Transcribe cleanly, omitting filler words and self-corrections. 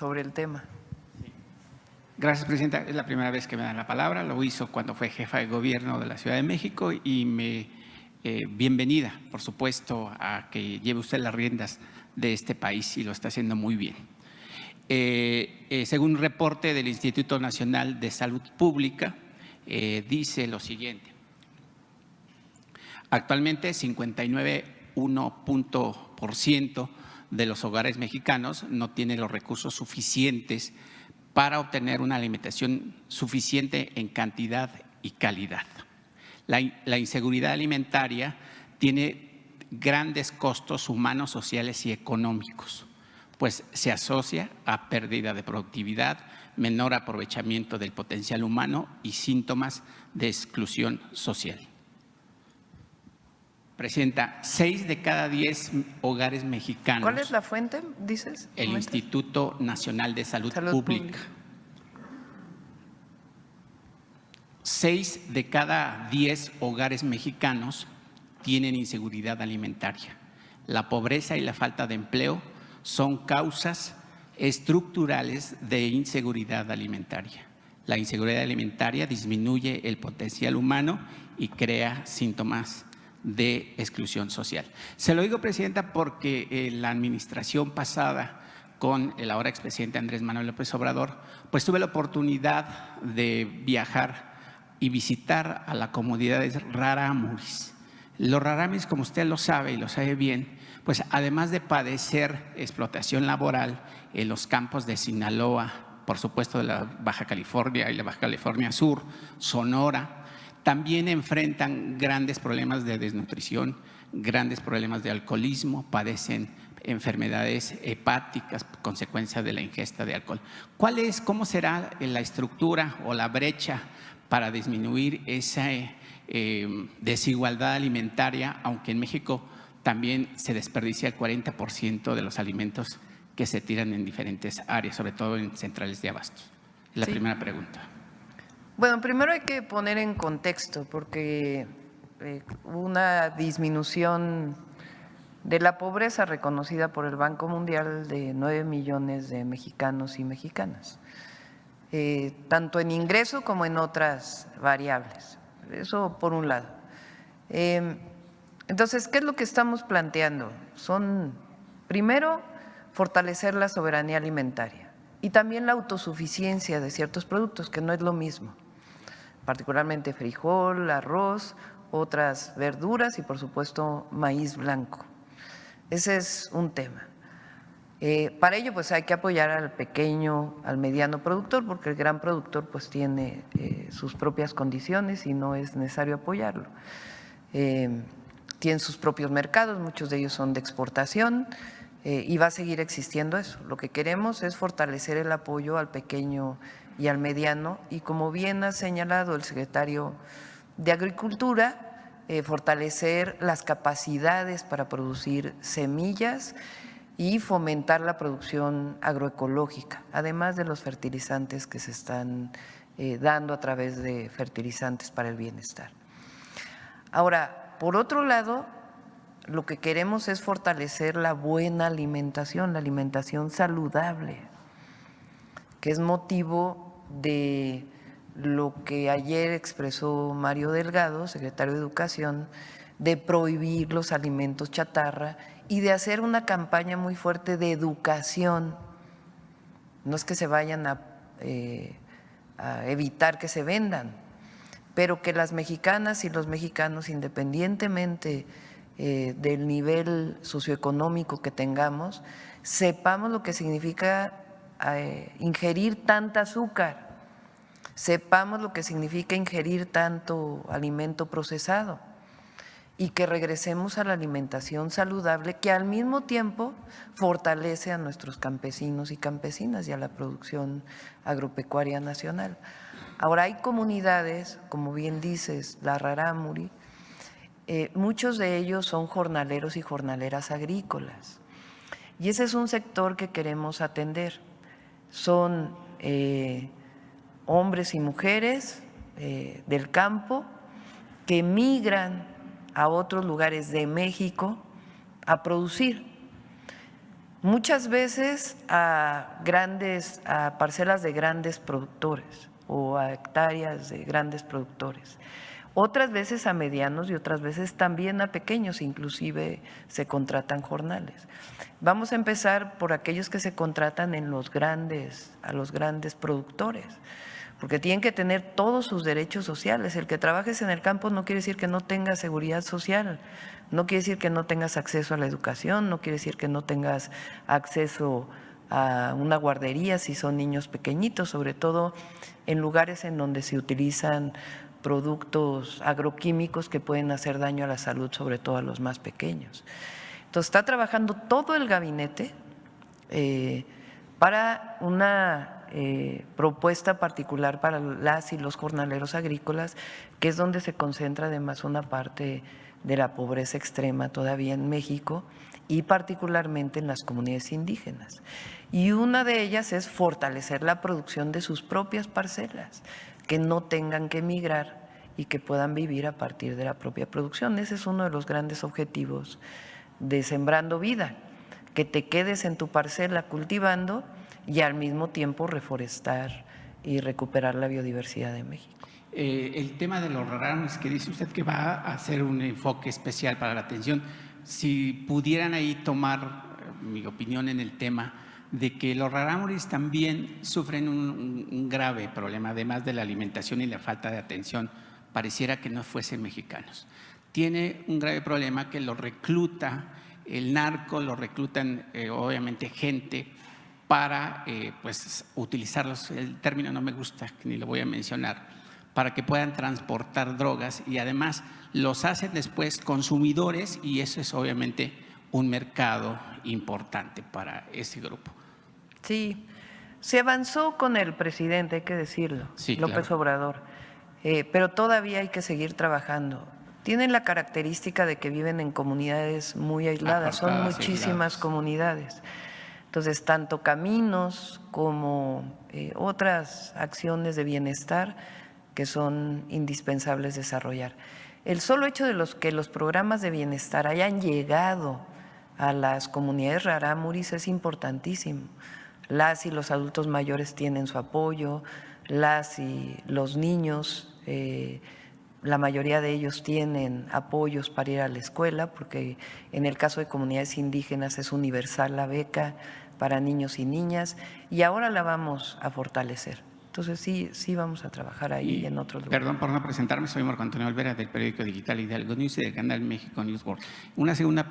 sobre el tema. Gracias, Presidenta. Es la primera vez que me dan la palabra. Lo hizo cuando fue jefa de gobierno de la Ciudad de México y bienvenida, por supuesto, a que lleve usted las riendas de este país y lo está haciendo muy bien. Según un reporte del Instituto Nacional de Salud Pública, dice lo siguiente. Actualmente, 59,1% de los hogares mexicanos no tienen los recursos suficientes para obtener una alimentación suficiente en cantidad y calidad. La inseguridad alimentaria tiene grandes costos humanos, sociales y económicos, pues se asocia a pérdida de productividad, menor aprovechamiento del potencial humano y síntomas de exclusión social. Presidenta, 6 de cada 10 hogares mexicanos. ¿Cuál es la fuente, dices? El Instituto Nacional de Salud Pública. 6 de cada 10 hogares mexicanos tienen inseguridad alimentaria. La pobreza y la falta de empleo son causas estructurales de inseguridad alimentaria. La inseguridad alimentaria disminuye el potencial humano y crea síntomas de exclusión social. Se lo digo, Presidenta, porque la administración pasada con el ahora expresidente Andrés Manuel López Obrador, pues tuve la oportunidad de viajar y visitar a la comunidad de rarámuris. Los rarámuris, como usted lo sabe y lo sabe bien, pues además de padecer explotación laboral en los campos de Sinaloa, por supuesto de la Baja California y la Baja California Sur, Sonora, también enfrentan grandes problemas de desnutrición, grandes problemas de alcoholismo, padecen enfermedades hepáticas, consecuencia de la ingesta de alcohol. ¿Cómo será la estructura o la brecha para disminuir esa desigualdad alimentaria, aunque en México también se desperdicia el 40% de los alimentos que se tiran en diferentes áreas, sobre todo en centrales de abastos? La primera pregunta. Bueno, primero hay que poner en contexto, porque una disminución de la pobreza reconocida por el Banco Mundial de 9 millones de mexicanos y mexicanas, tanto en ingreso como en otras variables. Eso por un lado. Entonces, ¿qué es lo que estamos planteando? Primero, fortalecer la soberanía alimentaria y también la autosuficiencia de ciertos productos, que no es lo mismo, particularmente frijol, arroz, otras verduras y por supuesto maíz blanco. Ese es un tema. Para ello pues hay que apoyar al pequeño, al mediano productor, porque el gran productor pues tiene sus propias condiciones y no es necesario apoyarlo. Tienen sus propios mercados, muchos de ellos son de exportación y va a seguir existiendo eso. Lo que queremos es fortalecer el apoyo al pequeño y al mediano y, como bien ha señalado el secretario de Agricultura, fortalecer las capacidades para producir semillas y fomentar la producción agroecológica, además de los fertilizantes que se están dando a través de fertilizantes para el bienestar. Ahora, por otro lado, lo que queremos es fortalecer la buena alimentación, la alimentación saludable, que es motivo de lo que ayer expresó Mario Delgado, secretario de Educación, de prohibir los alimentos chatarra y de hacer una campaña muy fuerte de educación. No es que se vayan a evitar que se vendan, pero que las mexicanas y los mexicanos, independientemente del nivel socioeconómico que tengamos, sepamos lo que significa ingerir tanta azúcar, sepamos lo que significa ingerir tanto alimento procesado y que regresemos a la alimentación saludable, que al mismo tiempo fortalece a nuestros campesinos y campesinas y a la producción agropecuaria nacional. Ahora, hay comunidades, como bien dices, la rarámuri, muchos de ellos son jornaleros y jornaleras agrícolas y ese es un sector que queremos atender. Son hombres y mujeres del campo que migran a otros lugares de México a producir muchas veces a parcelas de grandes productores o a hectáreas de grandes productores. Otras veces a medianos y otras veces también a pequeños, inclusive se contratan jornales. Vamos a empezar por aquellos que se contratan a los grandes productores, porque tienen que tener todos sus derechos sociales. El que trabajes en el campo no quiere decir que no tengas seguridad social, no quiere decir que no tengas acceso a la educación, no quiere decir que no tengas acceso a una guardería si son niños pequeñitos, sobre todo en lugares en donde se utilizan productos agroquímicos que pueden hacer daño a la salud, sobre todo a los más pequeños. Entonces está trabajando todo el gabinete para una propuesta particular para las y los jornaleros agrícolas, que es donde se concentra además una parte de la pobreza extrema todavía en México y particularmente en las comunidades indígenas. Y una de ellas es fortalecer la producción de sus propias parcelas, que no tengan que emigrar y que puedan vivir a partir de la propia producción. Ese es uno de los grandes objetivos de Sembrando Vida, que te quedes en tu parcela cultivando y al mismo tiempo reforestar y recuperar la biodiversidad de México. El tema de los rarámuris, que dice usted que va a hacer un enfoque especial para la atención, si pudieran ahí tomar mi opinión en el tema de que los rarámuris también sufren un grave problema, además de la alimentación y la falta de atención, pareciera que no fuesen mexicanos. Tiene un grave problema que lo recluta el narco, lo reclutan obviamente gente para pues utilizarlos, el término no me gusta, ni lo voy a mencionar, para que puedan transportar drogas y además los hacen después consumidores y eso es obviamente un mercado importante para ese grupo. Sí, se avanzó con el presidente, hay que decirlo, Sí, López claro. Obrador, pero todavía hay que seguir trabajando. Tienen la característica de que viven en comunidades muy aisladas, son Apartadas y muchísimas aisladas. comunidades. Entonces, tanto caminos como otras acciones de bienestar que son indispensables desarrollar. El solo hecho de que los programas de bienestar hayan llegado a las comunidades rarámuris es importantísimo. Las y los adultos mayores tienen su apoyo, las y los niños, la mayoría de ellos tienen apoyos para ir a la escuela, porque en el caso de comunidades indígenas es universal la beca para niños y niñas, y ahora la vamos a fortalecer. Entonces sí vamos a trabajar ahí y en otros lugares. Perdón por no presentarme, soy Marco Antonio Olvera del periódico digital Hidalgo News y del canal México News World. Una segunda